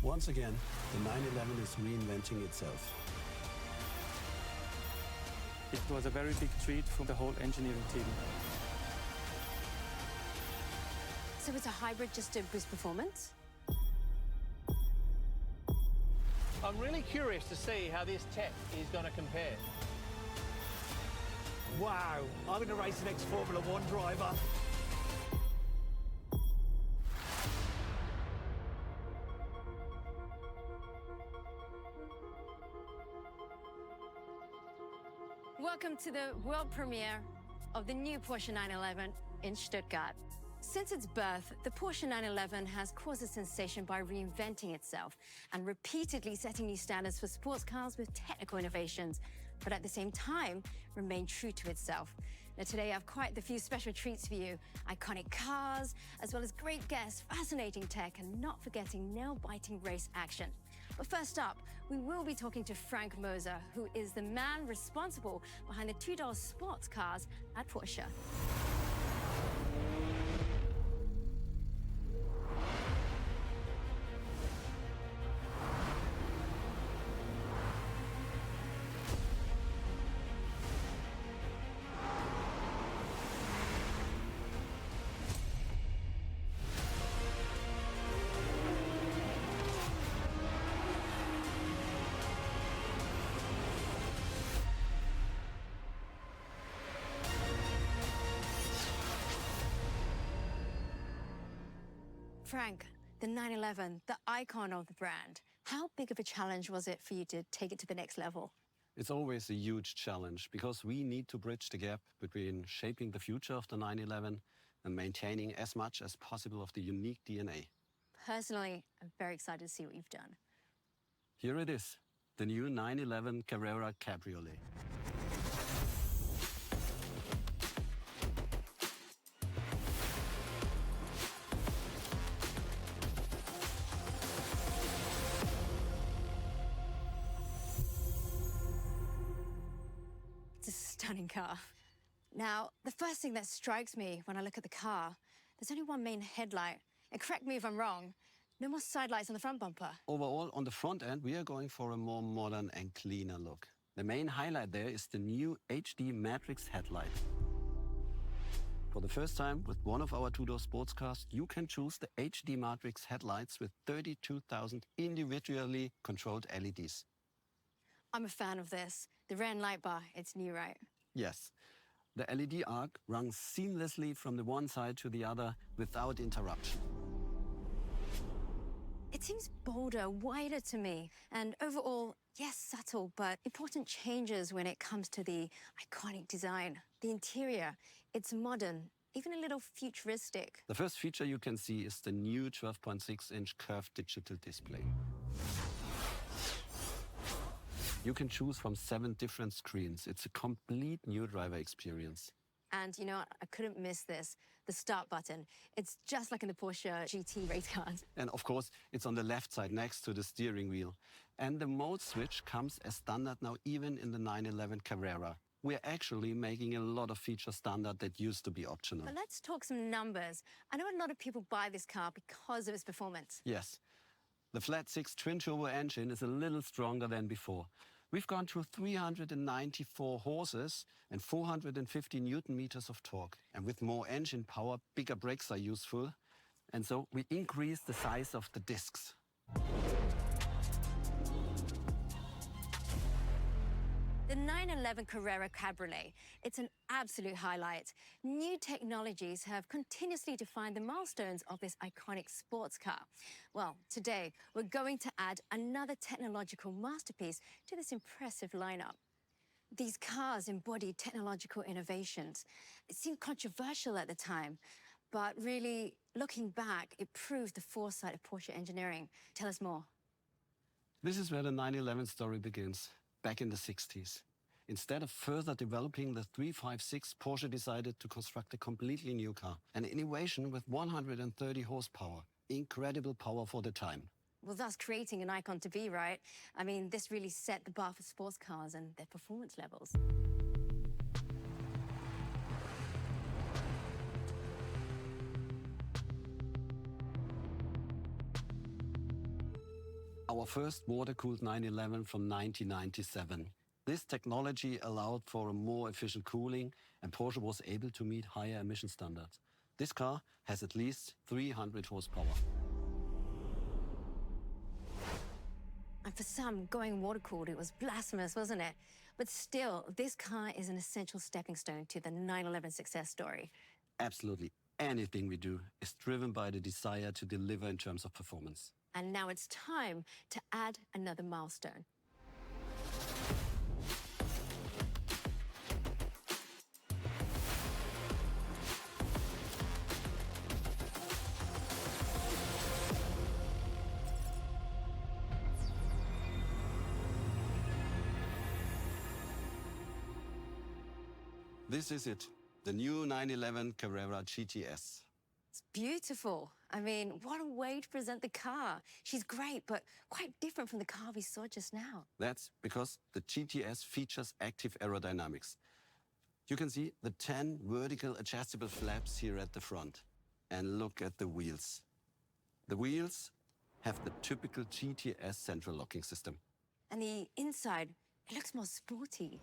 Once again, the 911 is reinventing itself. It was a very big treat for the whole engineering team. So it's a hybrid just to boost performance? I'm really curious to see how this tech is going to compare. Wow, I'm going to race the next Formula One driver. Welcome to the world premiere of the new Porsche 911 in Stuttgart. Since its birth, the Porsche 911 has caused a sensation by reinventing itself and repeatedly setting new standards for sports cars with technical innovations, but at the same time, remain true to itself. Now today, I have quite the few special treats for you. Iconic cars, as well as great guests, fascinating tech, and not forgetting nail-biting race action. But first up, we will be talking to Frank Moser, who is the man responsible behind the two-door sports cars at Porsche. Frank, the 911, the icon of the brand. How big of a challenge was it for you to take it to the next level? It's always a huge challenge because we need to bridge the gap between shaping the future of the 911 and maintaining as much as possible of the unique DNA. Personally, I'm very excited to see what you've done. Here it is, the new 911 Carrera Cabriolet. It's a stunning car. Now, the first thing that strikes me when I look at the car, there's only one main headlight. And correct me if I'm wrong, no more side lights on the front bumper. Overall, on the front end, we are going for a more modern and cleaner look. The main highlight there is the new HD Matrix headlight. For the first time with one of our two-door sports cars, you can choose the HD Matrix headlights with 32,000 individually controlled LEDs. I'm a fan of this. The rear end light bar, it's new, right? Yes. The LED arc runs seamlessly from the one side to the other without interruption. It seems bolder, wider to me. And overall, yes, subtle, but important changes when it comes to the iconic design. The interior, it's modern, even a little futuristic. The first feature you can see is the new 12.6-inch curved digital display. You can choose from 7 different screens. It's a complete new driver experience. And you know what? I couldn't miss this. The start button. It's just like in the Porsche GT race cars. And of course, it's on the left side next to the steering wheel. And the mode switch comes as standard now even in the 911 Carrera. We're actually making a lot of features standard that used to be optional. But let's talk some numbers. I know a lot of people buy this car because of its performance. Yes. The flat-6 twin-turbo engine is a little stronger than before. We've gone to 394 horses and 450 Newton meters of torque. And with more engine power, bigger brakes are useful. And so we increase the size of the discs. The 911 Carrera Cabriolet, it's an absolute highlight. New technologies have continuously defined the milestones of this iconic sports car. Well, today, we're going to add another technological masterpiece to this impressive lineup. These cars embody technological innovations. It seemed controversial at the time, but really, looking back, it proved the foresight of Porsche engineering. Tell us more. This is where the 911 story begins. Back in the 60s. Instead of further developing the 356, Porsche decided to construct a completely new car. An innovation with 130 horsepower. Incredible power for the time. Well, thus creating an icon to be, right? I mean, this really set the bar for sports cars and their performance levels. our first water-cooled 911 from 1997. This technology allowed for a more efficient cooling, and Porsche was able to meet higher emission standards. This car has at least 300 horsepower. And for some, going water-cooled, it was blasphemous, wasn't it? But still, this car is an essential stepping stone to the 911 success story. Absolutely anything we do is driven by the desire to deliver in terms of performance. And now it's time to add another milestone. This is it, the new 911 Carrera GTS. It's beautiful. I mean, what a way to present the car. She's great, but quite different from the car we saw just now. That's because the GTS features active aerodynamics. You can see the 10 vertical adjustable flaps here at the front. And look at the wheels. The wheels have the typical GTS central locking system. And the inside, it looks more sporty.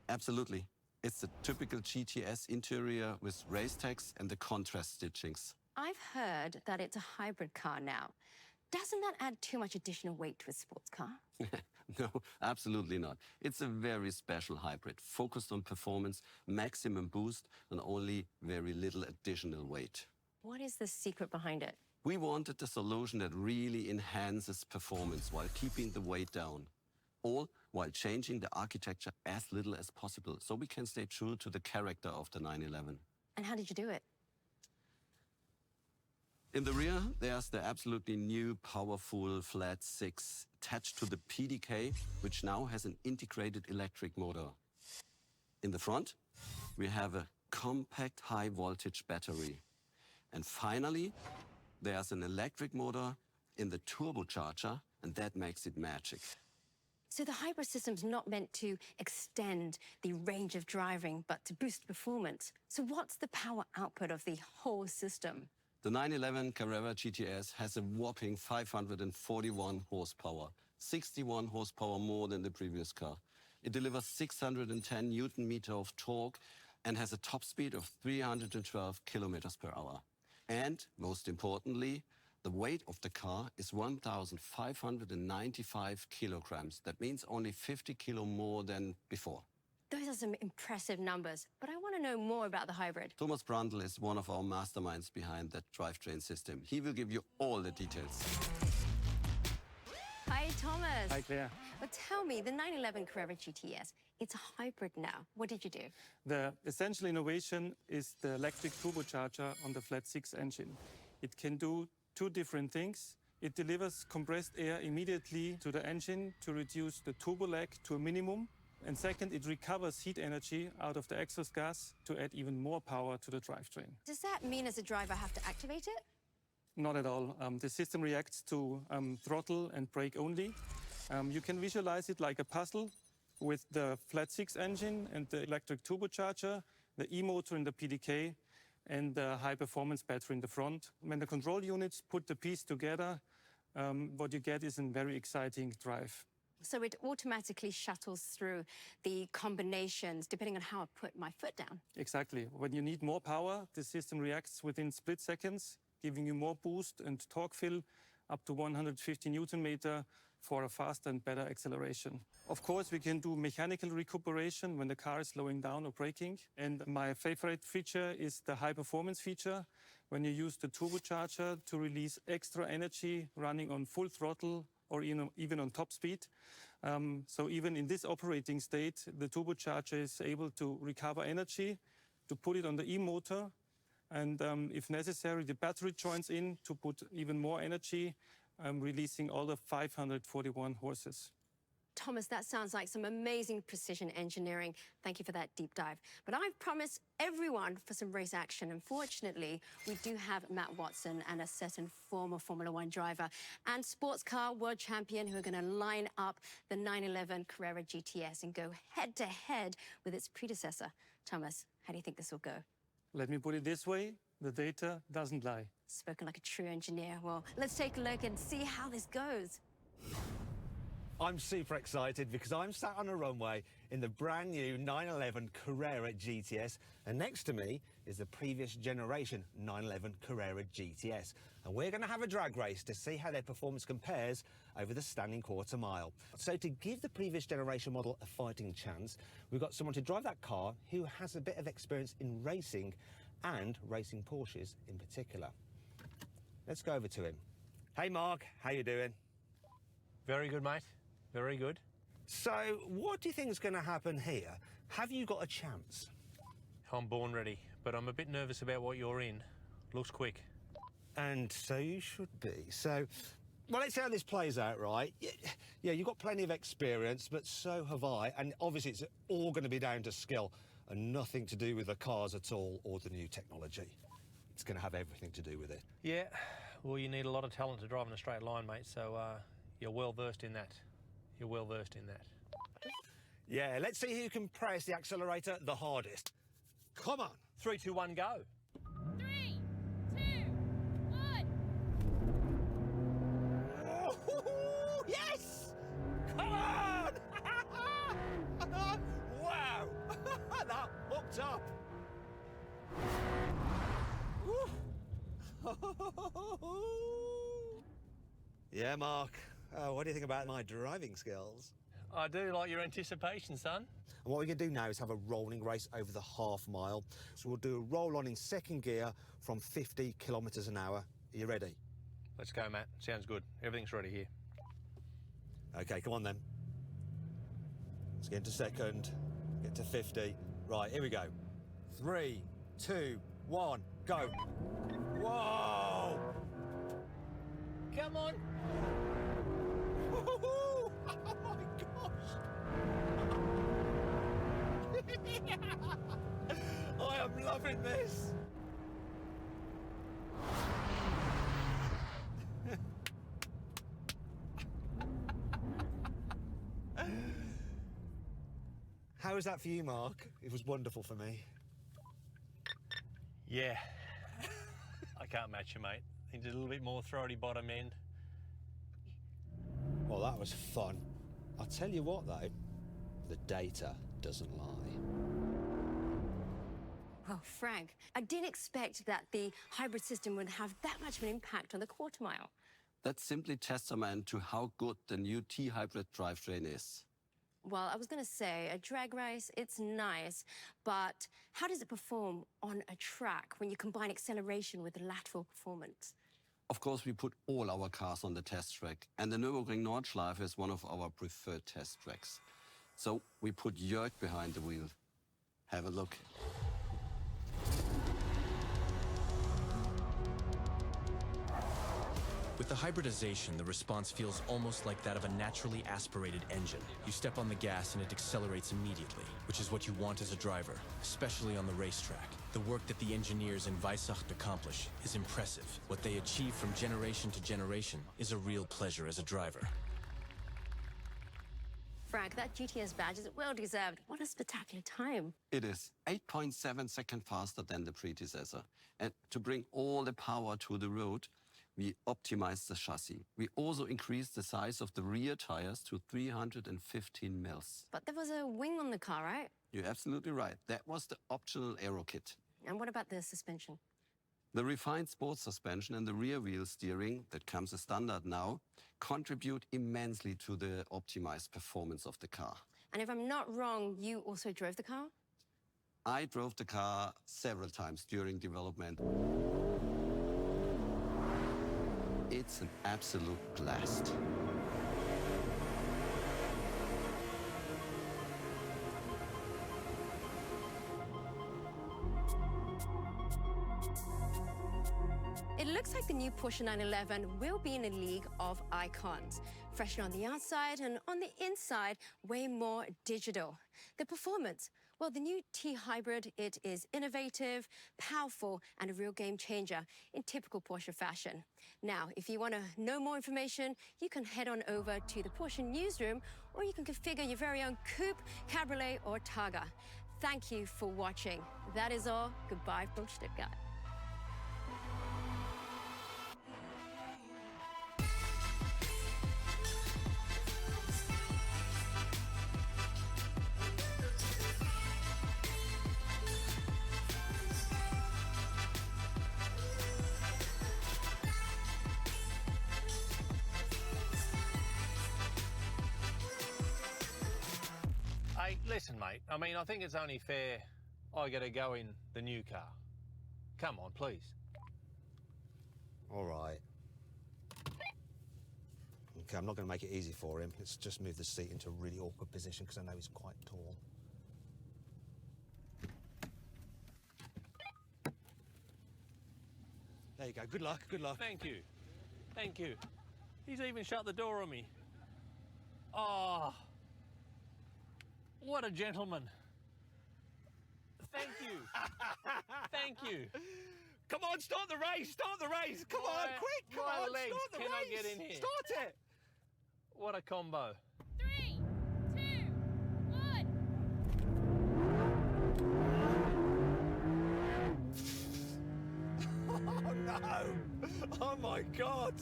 Absolutely. It's the typical GTS interior with race tags and the contrast stitchings. I've heard that it's a hybrid car now. Doesn't that add too much additional weight to a sports car? No, absolutely not. It's a very special hybrid, focused on performance, maximum boost, and only very little additional weight. What is the secret behind it? We wanted a solution that really enhances performance while keeping the weight down, all while changing the architecture as little as possible, so we can stay true to the character of the 911. And how did you do it? In the rear, there's the absolutely new powerful flat 6 attached to the PDK, which now has an integrated electric motor. In the front, we have a compact high-voltage battery. And finally, there's an electric motor in the turbocharger, and that makes it magic. So the hybrid system's not meant to extend the range of driving, but to boost performance. So what's the power output of the whole system? The 911 Carrera GTS has a whopping 541 horsepower, 61 horsepower more than the previous car. It delivers 610 Newton-meter of torque and has a top speed of 312 kilometers per hour. And most importantly, the weight of the car is 1,595 kilograms. That means only 50 kilo more than before. Those are some impressive numbers, but I want to know more about the hybrid. Thomas Brandl is one of our masterminds behind that drivetrain system. He will give you all the details. Hi, Thomas. Hi, Claire. Well, tell me, the 911 Carrera GTS, it's a hybrid now. What did you do? The essential innovation is the electric turbocharger on the flat 6 engine. It can do two different things. It delivers compressed air immediately to the engine to reduce the turbo lag to a minimum. And second, it recovers heat energy out of the exhaust gas to add even more power to the drivetrain. Does that mean as a driver I have to activate it? Not at all. The system reacts to throttle and brake only. You can visualize it like a puzzle with the flat 6 engine and the electric turbocharger, the e-motor in the PDK, and the high-performance battery in the front. When the control units put the piece together, what you get is a very exciting drive. So it automatically shuttles through the combinations depending on how I put my foot down. Exactly. When you need more power, the system reacts within split seconds, giving you more boost and torque fill up to 150 Newton meter for a faster and better acceleration. Of course, we can do mechanical recuperation when the car is slowing down or braking. And my favorite feature is the high performance feature, when you use the turbocharger to release extra energy running on full throttle or even on top speed. So even in this operating state, the turbocharger is able to recover energy, to put it on the e-motor, and if necessary, the battery joins in to put even more energy, releasing all the 541 horses. Thomas, that sounds like some amazing precision engineering. Thank you for that deep dive. But I've promised everyone for some race action. Unfortunately, we do have Matt Watson and a certain former Formula One driver and sports car world champion who are going to line up the 911 Carrera GTS and go head-to-head with its predecessor. Thomas, how do you think this will go? Let me put it this way, the data doesn't lie. Spoken like a true engineer. Well, let's take a look and see how this goes. I'm super excited because I'm sat on a runway in the brand new 911 Carrera GTS, and next to me is the previous generation 911 Carrera GTS. And we're going to have a drag race to see how their performance compares over the standing quarter mile. So to give the previous generation model a fighting chance, we've got someone to drive that car who has a bit of experience in racing and racing Porsches in particular. Let's go over to him. Hey Mark, how you doing? Very good, mate. Very good. So, what do you think is going to happen here? Have you got a chance? I'm born ready, but I'm a bit nervous about what you're in. Looks quick. And so you should be. So, well, let's see how this plays out, right? Yeah, you've got plenty of experience, but so have I. And obviously, it's all going to be down to skill and nothing to do with the cars at all or the new technology. It's going to have everything to do with it. Yeah, well, you need a lot of talent to drive in a straight line, mate, so you're well versed in that. You're well versed in that. Yeah, let's see who can press the accelerator the hardest. Come on. 3, 2, 1, go. 3, 2, 1. Oh, yes! Come on! Wow! That hooked up. Yeah, Mark. What do you think about my driving skills? I do like your anticipation, son. And what we're going to do now is have a rolling race over the half mile. So we'll do a roll on in second gear from 50 kilometres an hour. Are you ready? Let's go, Matt. Sounds good. Everything's ready here. OK, come on then. Let's get into second, get to 50. Right, here we go. 3, 2, 1, go. Whoa! Come on. Oh my gosh! I am loving this. How was that for you, Mark? It was wonderful for me. Yeah. I can't match you, mate. Need a little bit more throaty bottom end. Well, that was fun. I'll tell you what, though, the data doesn't lie. Well, Frank, I didn't expect that the hybrid system would have that much of an impact on the quarter mile. That's simply testament to how good the new T-hybrid drivetrain is. Well, I was going to say, a drag race, it's nice, but how does it perform on a track when you combine acceleration with lateral performance? Of course, we put all our cars on the test track, and the Nürburgring Nordschleife is one of our preferred test tracks. So we put Jörg behind the wheel. Have a look. With the hybridization, the response feels almost like that of a naturally aspirated engine. You step on the gas and it accelerates immediately, which is what you want as a driver, especially on the racetrack. The work that the engineers in Weissach accomplish is impressive. What they achieve from generation to generation is a real pleasure as a driver. Frank, that GTS badge is well deserved. What a spectacular time. It is 8.7 seconds faster than the predecessor. And to bring all the power to the road, we optimized the chassis. We also increased the size of the rear tires to 315 mils. But there was a wing on the car, right? You're absolutely right. That was the optional aero kit. And what about the suspension? The refined sports suspension and the rear wheel steering that comes as standard now contribute immensely to the optimized performance of the car. And if I'm not wrong, you also drove the car? I drove the car several times during development. It's an absolute blast. It looks like the new Porsche 911 will be in a league of icons. Fresher on the outside and on the inside, way more digital. The performance, well, the new T-Hybrid, it is innovative, powerful, and a real game changer in typical Porsche fashion. Now, if you want to know more information, you can head on over to the Porsche newsroom, or you can configure your very own coupe, cabriolet, or Targa. Thank you for watching. That is all. Goodbye from Stuttgart. Listen, mate, I mean, I think it's only fair I get a go in the new car. Come on, please. All right. Okay, I'm not going to make it easy for him. Let's just move the seat into a really awkward position because I know he's quite tall. There you go. Good luck, good luck. Thank you. Thank you. He's even shut the door on me. Oh, what a gentleman. Thank you. Thank you. Come on, start the race, start the race. Come on, quick, come my on, legs start the cannot race. get in here. Start it. What a combo. 3, 2, 1. Oh, no. Oh, my God.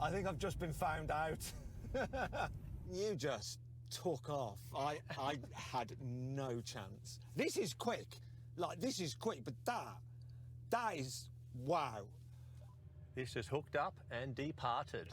I think I've just been found out. You just took off. I had no chance. This is quick. Like, this is quick, but that is, wow. This just hooked up and departed.